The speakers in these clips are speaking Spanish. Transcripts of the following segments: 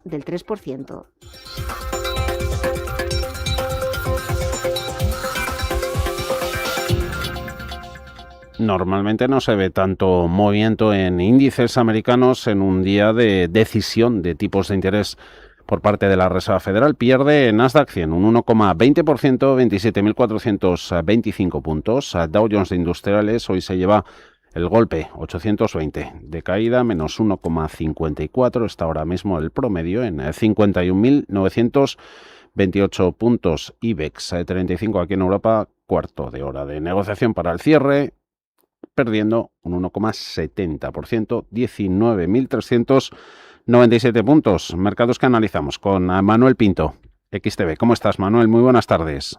del 3%. Normalmente no se ve tanto movimiento en índices americanos en un día de decisión de tipos de interés por parte de la Reserva Federal. Pierde Nasdaq 100 un 1,20%, 27.425 puntos. Dow Jones de Industriales hoy se lleva el golpe, 820 de caída, menos 1,54. Está ahora mismo el promedio en 51.928 puntos. IBEX 35 aquí en Europa, cuarto de hora de negociación para el cierre, perdiendo un 1,70%, 19.397 puntos. Mercados que analizamos con Manuel Pinto, XTB. ¿Cómo estás, Manuel? Muy buenas tardes.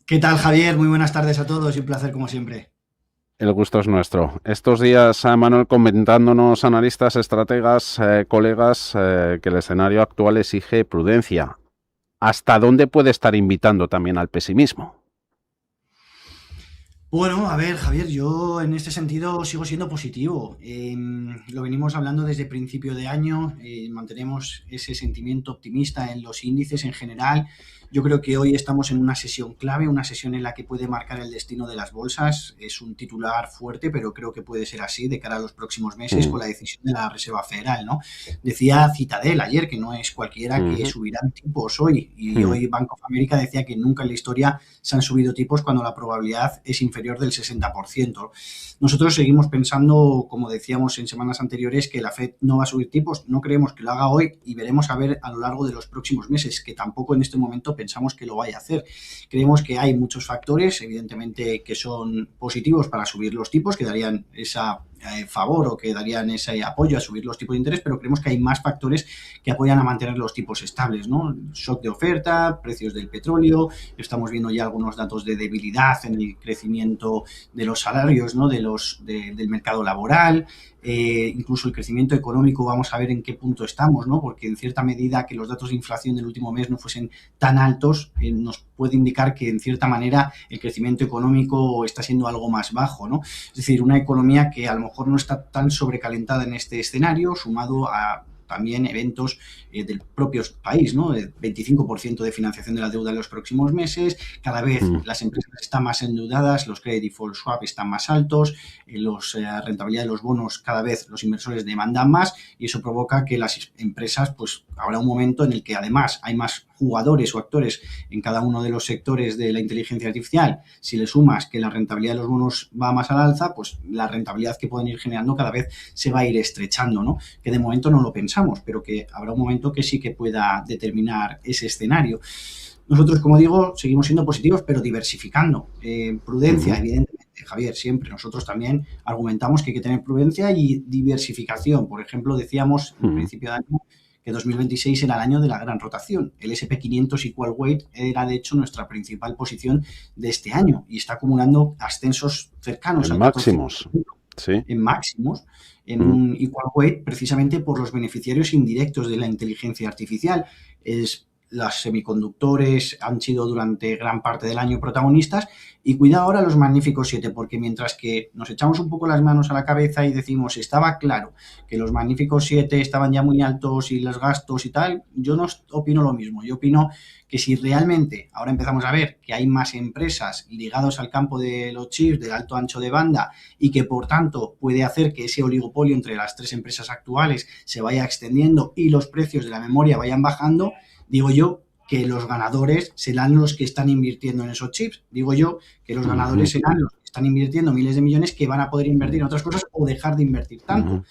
¿Qué tal, Javier? Muy buenas tardes a todos y un placer como siempre. El gusto es nuestro. Estos días, Manuel, comentándonos analistas, estrategas, colegas, que el escenario actual exige prudencia. ¿Hasta dónde puede estar invitando también al pesimismo? Bueno, a ver, Javier, yo en este sentido sigo siendo positivo. Lo venimos hablando desde principio de año, mantenemos ese sentimiento optimista en los índices en general. Yo creo que hoy estamos en una sesión clave, una sesión en la que puede marcar el destino de las bolsas. Es un titular fuerte, pero creo que puede ser así de cara a los próximos meses con la decisión de la Reserva Federal, ¿no? Decía Citadel ayer que no es cualquiera que subirán tipos hoy, y hoy Bank of America decía que nunca en la historia se han subido tipos cuando la probabilidad es inferior del 60%. Nosotros seguimos pensando, como decíamos en semanas anteriores, que la Fed no va a subir tipos. No creemos que lo haga hoy y veremos a ver a lo largo de los próximos meses, que tampoco en este momento pensamos que lo vaya a hacer. Creemos que hay muchos factores, evidentemente, que son positivos para subir los tipos, que darían esa favor o que darían ese apoyo a subir los tipos de interés, pero creemos que hay más factores que apoyan a mantener los tipos estables, ¿no? Shock de oferta, precios del petróleo, estamos viendo ya algunos datos de debilidad en el crecimiento de los salarios, ¿no? Del mercado laboral, incluso el crecimiento económico, vamos a ver en qué punto estamos, ¿no? Porque en cierta medida que los datos de inflación del último mes no fuesen tan altos, nos puede indicar que en cierta manera el crecimiento económico está siendo algo más bajo, ¿no? Es decir, una economía que a lo mejor no está tan sobrecalentada en este escenario, sumado a también eventos del propio país, ¿no? El 25% de financiación de la deuda en los próximos meses, cada vez las empresas están más endeudadas, los credit default swap están más altos, la rentabilidad de los bonos cada vez los inversores demandan más, y eso provoca que las empresas, pues habrá un momento en el que además hay más jugadores o actores en cada uno de los sectores de la inteligencia artificial. Si le sumas que la rentabilidad de los bonos va más al alza, pues la rentabilidad que pueden ir generando cada vez se va a ir estrechando, ¿no? Que de momento no lo pensamos, pero que habrá un momento que sí que pueda determinar ese escenario. Nosotros, como digo, seguimos siendo positivos, pero diversificando. Prudencia, evidentemente, Javier, siempre. Nosotros también argumentamos que hay que tener prudencia y diversificación. Por ejemplo, decíamos en principio de año que 2026 era el año de la gran rotación. El S&P 500 Equal Weight era, de hecho, nuestra principal posición de este año y está acumulando ascensos cercanos al máximos. Sí. En máximos, en un Equal Weight, precisamente por los beneficiarios indirectos de la inteligencia artificial. Los semiconductores han sido durante gran parte del año protagonistas, y cuidado ahora los magníficos 7, porque mientras que nos echamos un poco las manos a la cabeza y decimos estaba claro que los magníficos 7 estaban ya muy altos y los gastos y tal, yo no opino lo mismo. Yo opino que si realmente ahora empezamos a ver que hay más empresas ligadas al campo de los chips, del alto ancho de banda, y que por tanto puede hacer que ese oligopolio entre las tres empresas actuales se vaya extendiendo y los precios de la memoria vayan bajando, digo yo que los ganadores serán los que están invirtiendo en esos chips. Digo yo que los ganadores serán los que están invirtiendo miles de millones, que van a poder invertir en otras cosas o dejar de invertir tanto.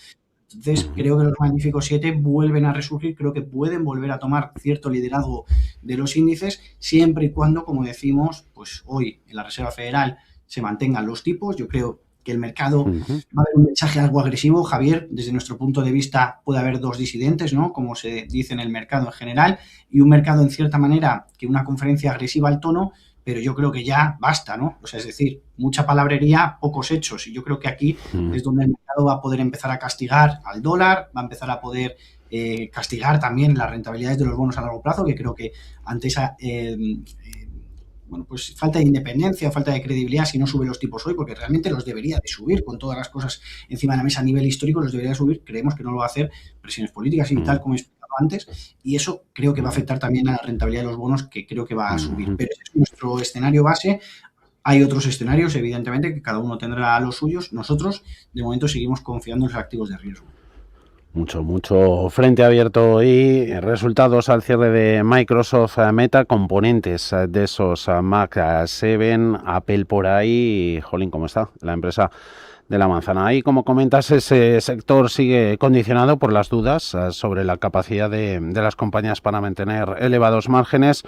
Entonces, creo que los magníficos 7 vuelven a resurgir, creo que pueden volver a tomar cierto liderazgo de los índices, siempre y cuando, como decimos, pues hoy en la Reserva Federal se mantengan los tipos. Yo creo que el mercado va a haber un mensaje algo agresivo, Javier. Desde nuestro punto de vista puede haber dos disidentes, ¿no? Como se dice en el mercado en general, y un mercado en cierta manera que una conferencia agresiva al tono, pero yo creo que ya basta, ¿no? O sea, es decir, mucha palabrería, pocos hechos, y yo creo que aquí es donde el mercado va a poder empezar a castigar al dólar, va a empezar a poder castigar también las rentabilidades de los bonos a largo plazo, que creo que ante esa pues falta de independencia, falta de credibilidad si no sube los tipos hoy, porque realmente los debería de subir con todas las cosas encima de la mesa a nivel histórico, los debería de subir. Creemos que no lo va a hacer, presiones políticas y tal como he explicado antes, y eso creo que va a afectar también a la rentabilidad de los bonos, que creo que va a subir. Pero ese es nuestro escenario base. Hay otros escenarios, evidentemente, que cada uno tendrá los suyos. Nosotros, de momento, seguimos confiando en los activos de riesgo. Mucho frente abierto y resultados al cierre de Microsoft, Meta, componentes de esos Mac 7, Apple por ahí. Jolín, ¿cómo está la empresa de la manzana? Ahí, como comentas, ese sector sigue condicionado por las dudas sobre la capacidad de las compañías para mantener elevados márgenes.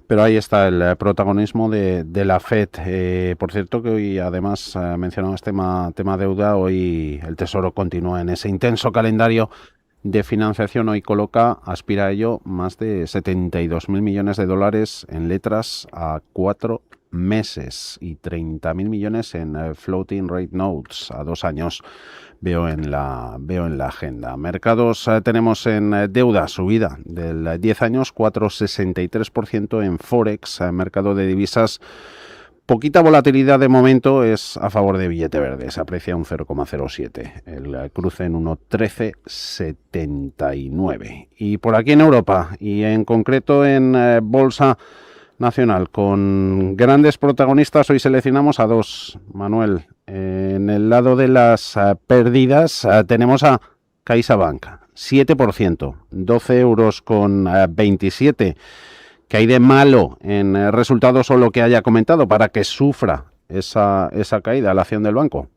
Pero ahí está el protagonismo de la FED. Por cierto, que hoy además mencionabas tema deuda. Hoy el Tesoro continúa en ese intenso calendario de financiación. Hoy aspira a ello, más de 72.000 millones de dólares en letras a 4 meses y 30.000 millones en floating rate notes a 2 años. Veo en la agenda. Mercados, tenemos en deuda subida del 10 años, 4,63% en Forex, mercado de divisas. Poquita volatilidad de momento, es a favor de billete verde, se aprecia un 0,07, el cruce en 1,1379. Y por aquí en Europa, y en concreto en Bolsa Nacional, con grandes protagonistas, hoy seleccionamos a dos, Manuel. En el lado de las pérdidas tenemos a CaixaBank, 7%, 12,27 €. ¿Qué hay de malo en resultados o lo que haya comentado para que sufra esa caída, la acción del banco?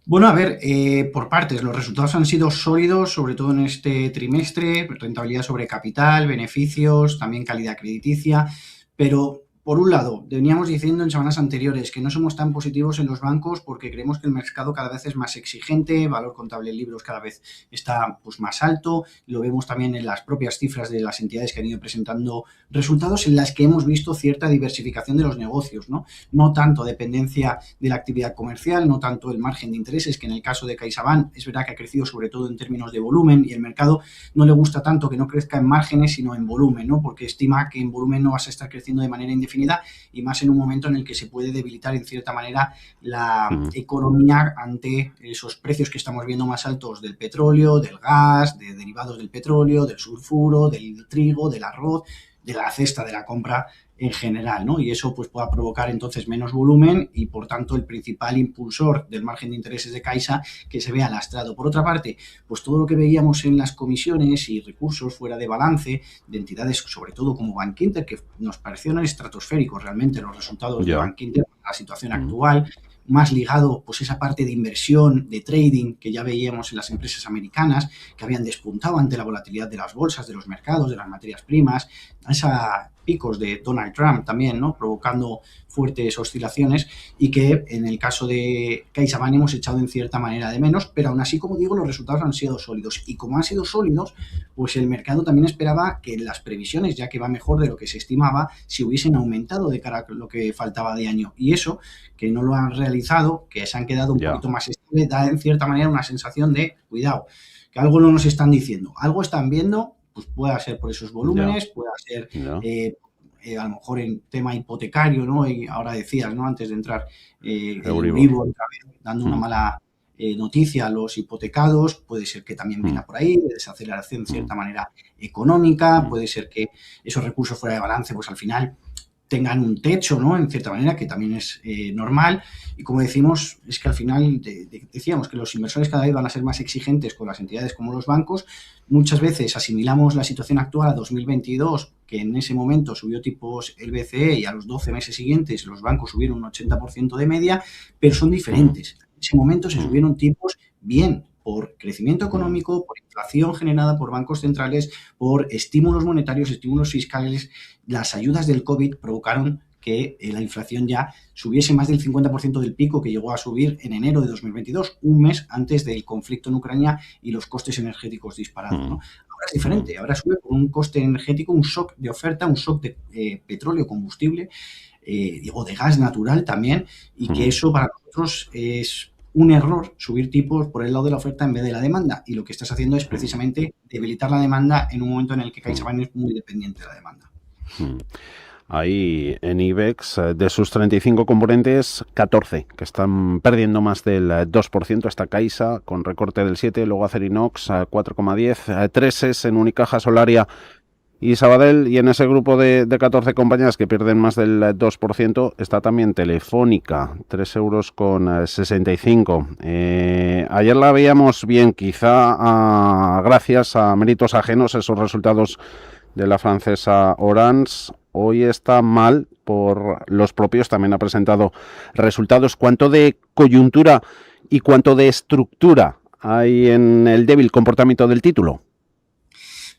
Bueno, a ver, por partes, los resultados han sido sólidos, sobre todo en este trimestre, rentabilidad sobre capital, beneficios, también calidad crediticia, pero por un lado, veníamos diciendo en semanas anteriores que no somos tan positivos en los bancos porque creemos que el mercado cada vez es más exigente, valor contable en libros cada vez está pues más alto, lo vemos también en las propias cifras de las entidades que han ido presentando resultados en las que hemos visto cierta diversificación de los negocios, ¿no? No tanto dependencia de la actividad comercial, no tanto el margen de intereses, que en el caso de CaixaBank es verdad que ha crecido sobre todo en términos de volumen, y el mercado no le gusta tanto que no crezca en márgenes sino en volumen, ¿no? Porque estima que en volumen no vas a estar creciendo de manera indefinida, y más en un momento en el que se puede debilitar en cierta manera la economía ante esos precios que estamos viendo más altos del petróleo, del gas, de derivados del petróleo, del sulfuro, del trigo, del arroz, de la cesta de la compra en general, ¿no? Y eso pues pueda provocar entonces menos volumen y por tanto el principal impulsor del margen de intereses de Caixa que se vea lastrado. Por otra parte, pues todo lo que veíamos en las comisiones y recursos fuera de balance de entidades, sobre todo como Bankinter, que nos parecieron estratosféricos realmente los resultados de Bankinter en la situación actual, más ligado pues esa parte de inversión, de trading que ya veíamos en las empresas americanas que habían despuntado ante la volatilidad de las bolsas, de los mercados, de las materias primas, esa picos de Donald Trump también, ¿no? Provocando fuertes oscilaciones, y que en el caso de CaixaBank hemos echado en cierta manera de menos, pero aún así, como digo, los resultados han sido sólidos, y como han sido sólidos, pues el mercado también esperaba que las previsiones, ya que va mejor de lo que se estimaba, se hubiesen aumentado de cara a lo que faltaba de año, y eso, que no lo han realizado, que se han quedado un poquito más estables, da en cierta manera una sensación de cuidado, que algo no nos están diciendo, algo están viendo. Pues pueda ser por esos volúmenes, pueda ser a lo mejor en tema hipotecario, ¿no? Y ahora decías, ¿no? Antes de entrar, el Euribor otra vez dando una mala noticia a los hipotecados, puede ser que también venga por ahí, de desaceleración en cierta manera económica, puede ser que esos recursos fuera de balance, pues al final tengan un techo, ¿no? En cierta manera, que también es normal. Y como decimos, es que al final decíamos que los inversores cada vez van a ser más exigentes con las entidades como los bancos. Muchas veces asimilamos la situación actual a 2022, que en ese momento subió tipos el BCE y a los 12 meses siguientes los bancos subieron un 80% de media, pero son diferentes. En ese momento se subieron tipos bien, por crecimiento económico, por inflación generada por bancos centrales, por estímulos monetarios, estímulos fiscales. Las ayudas del COVID provocaron que la inflación ya subiese más del 50% del pico que llegó a subir en enero de 2022, un mes antes del conflicto en Ucrania y los costes energéticos disparados, ¿no? Ahora es diferente, ahora sube con un coste energético, un shock de oferta, un shock de petróleo, combustible, de gas natural también, y que eso para nosotros es un error subir tipos por el lado de la oferta en vez de la demanda, y lo que estás haciendo es precisamente debilitar la demanda en un momento en el que CaixaBank es muy dependiente de la demanda. Ahí en IBEX, de sus 35 componentes, 14 que están perdiendo más del 2%. Está Caixa con recorte del 7%, luego Acerinox 4,10%, 3 en Unicaja, Solaria y Sabadell. Y en ese grupo de 14 compañías que pierden más del 2% está también Telefónica, 3,65 €. Ayer la veíamos bien, quizá gracias a méritos ajenos, esos resultados de la francesa Orange. Hoy está mal por los propios, también ha presentado resultados. ¿Cuánto de coyuntura y cuánto de estructura hay en el débil comportamiento del título?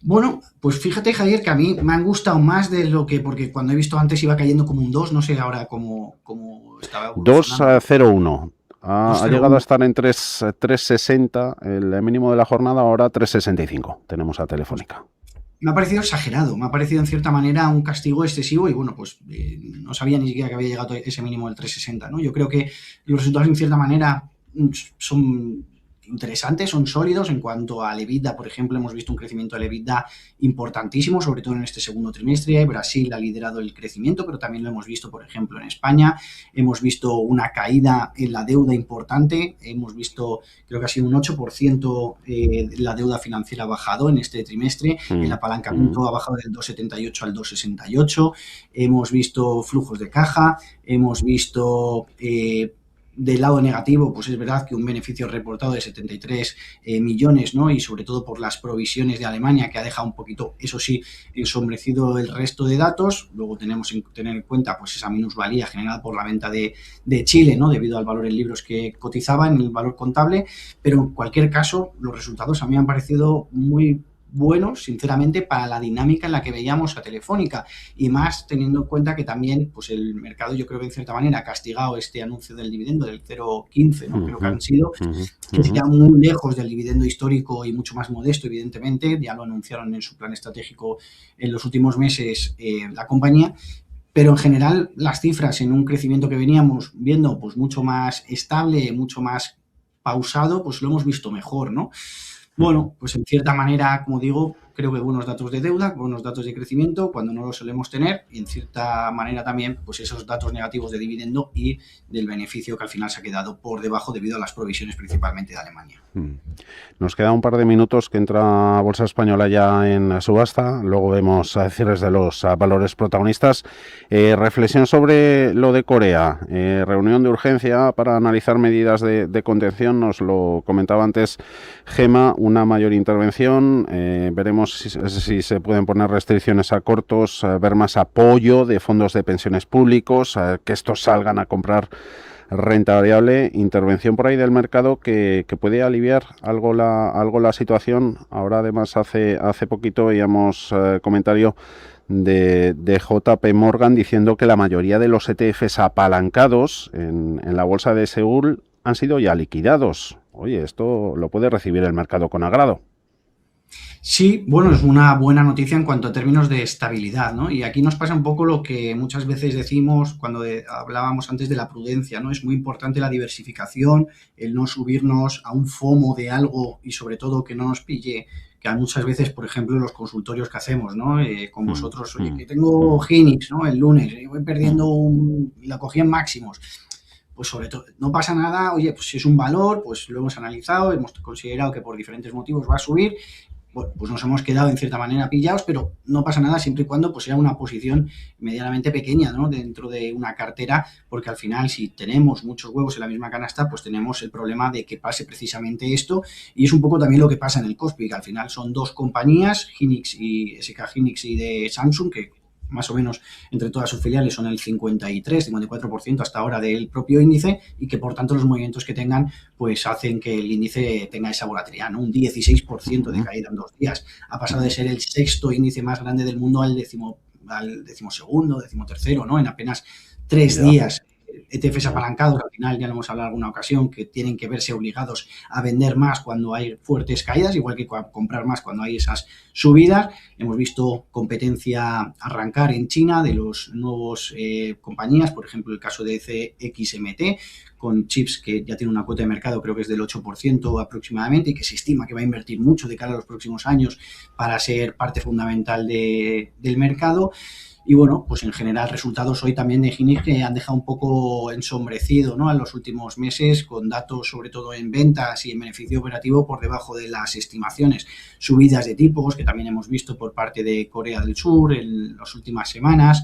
Bueno, pues fíjate, Javier, que a mí me han gustado más de lo que, porque cuando he visto antes iba cayendo como un 2, no sé ahora cómo estaba evolucionando. 2,01. Ha llegado a 2,01. estar en 3,60 el mínimo de la jornada, ahora 3,65 tenemos a Telefónica. Me ha parecido exagerado, me ha parecido en cierta manera un castigo excesivo y bueno, pues no sabía ni siquiera que había llegado ese mínimo del 3,60, ¿no? Yo creo que los resultados en cierta manera son interesantes, son sólidos. En cuanto al EBITDA, por ejemplo, hemos visto un crecimiento del EBITDA importantísimo, sobre todo en este segundo trimestre. Brasil ha liderado el crecimiento, pero también lo hemos visto, por ejemplo, en España. Hemos visto una caída en la deuda importante. Hemos visto, creo que ha sido un 8% la deuda financiera ha bajado en este trimestre. El apalancamiento ha bajado del 2,78 al 2,68. Hemos visto flujos de caja. Hemos visto del lado negativo, pues es verdad que un beneficio reportado de 73 millones, ¿no? Y sobre todo por las provisiones de Alemania, que ha dejado un poquito, eso sí, ensombrecido el resto de datos. Luego tenemos que tener en cuenta pues esa minusvalía generada por la venta de Chile, ¿no? Debido al valor en libros que cotizaba, en el valor contable. Pero en cualquier caso, los resultados a mí me han parecido muy buenos, sinceramente, para la dinámica en la que veíamos a Telefónica, y más teniendo en cuenta que también pues el mercado, yo creo que en cierta manera ha castigado este anuncio del dividendo del 0,15, ¿no? Creo que han sido, que se quedan muy lejos del dividendo histórico y mucho más modesto, evidentemente. Ya lo anunciaron en su plan estratégico en los últimos meses la compañía. Pero en general las cifras en un crecimiento que veníamos viendo pues mucho más estable, mucho más pausado, pues lo hemos visto mejor, ¿no? Bueno, pues en cierta manera, como digo, creo que buenos datos de deuda, buenos datos de crecimiento, cuando no los solemos tener, y en cierta manera también, pues esos datos negativos de dividendo y del beneficio que al final se ha quedado por debajo debido a las provisiones principalmente de Alemania. Nos queda un par de minutos que entra Bolsa Española ya en subasta, luego vemos cierres de los valores protagonistas. Reflexión sobre lo de Corea, reunión de urgencia para analizar medidas de contención, nos lo comentaba antes Gema, una mayor intervención, veremos si se pueden poner restricciones a cortos, ver más apoyo de fondos de pensiones públicos, que estos salgan a comprar renta variable, intervención por ahí del mercado que puede aliviar algo la situación. Ahora además hace poquito veíamos comentario de JP Morgan diciendo que la mayoría de los ETFs apalancados en la bolsa de Seúl han sido ya liquidados. Oye, esto lo puede recibir el mercado con agrado. Sí, bueno, es una buena noticia en cuanto a términos de estabilidad, ¿no? Y aquí nos pasa un poco lo que muchas veces decimos cuando hablábamos antes de la prudencia, ¿no? Es muy importante la diversificación, el no subirnos a un FOMO de algo y sobre todo que no nos pille, que muchas veces, por ejemplo, los consultorios que hacemos, ¿no? Con vosotros, oye, que tengo Phoenix, ¿no? El lunes, voy perdiendo la cogí en máximos. Pues sobre todo, no pasa nada, oye, pues si es un valor, pues lo hemos analizado, hemos considerado que por diferentes motivos va a subir. Bueno, pues nos hemos quedado en cierta manera pillados, pero no pasa nada siempre y cuando pues sea una posición medianamente pequeña, ¿no? Dentro de una cartera, porque al final si tenemos muchos huevos en la misma canasta, pues tenemos el problema de que pase precisamente esto, y es un poco también lo que pasa en el Kospi, que al final son dos compañías, Hynix y SK Hynix y de Samsung, que más o menos entre todas sus filiales son el 53-54% hasta ahora del propio índice, y que por tanto los movimientos que tengan pues hacen que el índice tenga esa volatilidad, ¿no? Un 16% de caída en 2 días. Ha pasado de ser el sexto índice más grande del mundo al decimosegundo, decimotercero, ¿no? En apenas 3 días. ETFs apalancados, al final ya lo hemos hablado en alguna ocasión, que tienen que verse obligados a vender más cuando hay fuertes caídas, igual que comprar más cuando hay esas subidas. Hemos visto competencia arrancar en China de los nuevos compañías, por ejemplo el caso de CXMT, con chips que ya tiene una cuota de mercado, creo que es del 8% aproximadamente, y que se estima que va a invertir mucho de cara a los próximos años para ser parte fundamental del mercado. Y bueno, pues en general resultados hoy también de Hynix que han dejado un poco ensombrecido, ¿no?, en los últimos meses, con datos sobre todo en ventas y en beneficio operativo por debajo de las estimaciones. Subidas de tipos que también hemos visto por parte de Corea del Sur en las últimas semanas,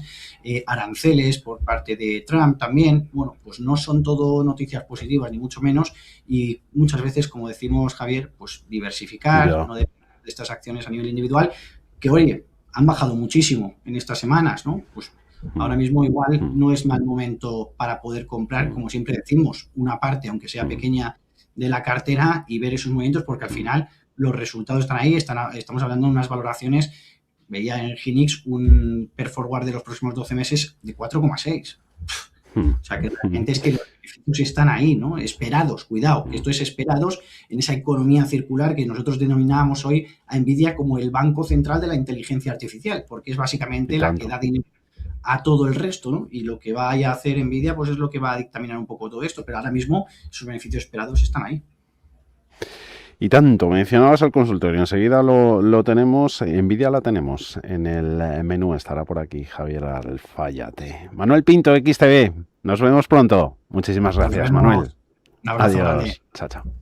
aranceles por parte de Trump también. Bueno, pues no son todo noticias positivas ni mucho menos, y muchas veces, como decimos, Javier, pues diversificar, no depender de estas acciones a nivel individual, que oye, han bajado muchísimo en estas semanas, ¿no? Pues ahora mismo igual no es mal momento para poder comprar, como siempre decimos, una parte, aunque sea pequeña, de la cartera y ver esos movimientos, porque al final los resultados están ahí, estamos hablando de unas valoraciones. Veía en Hynix un per forward de los próximos 12 meses de 4,6. O sea, que realmente es que los beneficios están ahí, ¿no? Esperados, cuidado, esto es esperados en esa economía circular que nosotros denominábamos hoy a Nvidia como el banco central de la inteligencia artificial, porque es básicamente la que da dinero a todo el resto, ¿no? Y lo que vaya a hacer Nvidia, pues es lo que va a dictaminar un poco todo esto, pero ahora mismo esos beneficios esperados están ahí. Y tanto, mencionabas el consultorio, enseguida lo tenemos, Nvidia la tenemos en el menú, estará por aquí Javier Alfayate. Manuel Pinto, XTV, nos vemos pronto. Muchísimas gracias, Manuel. Un abrazo. Adiós. Grande. Chao, chao.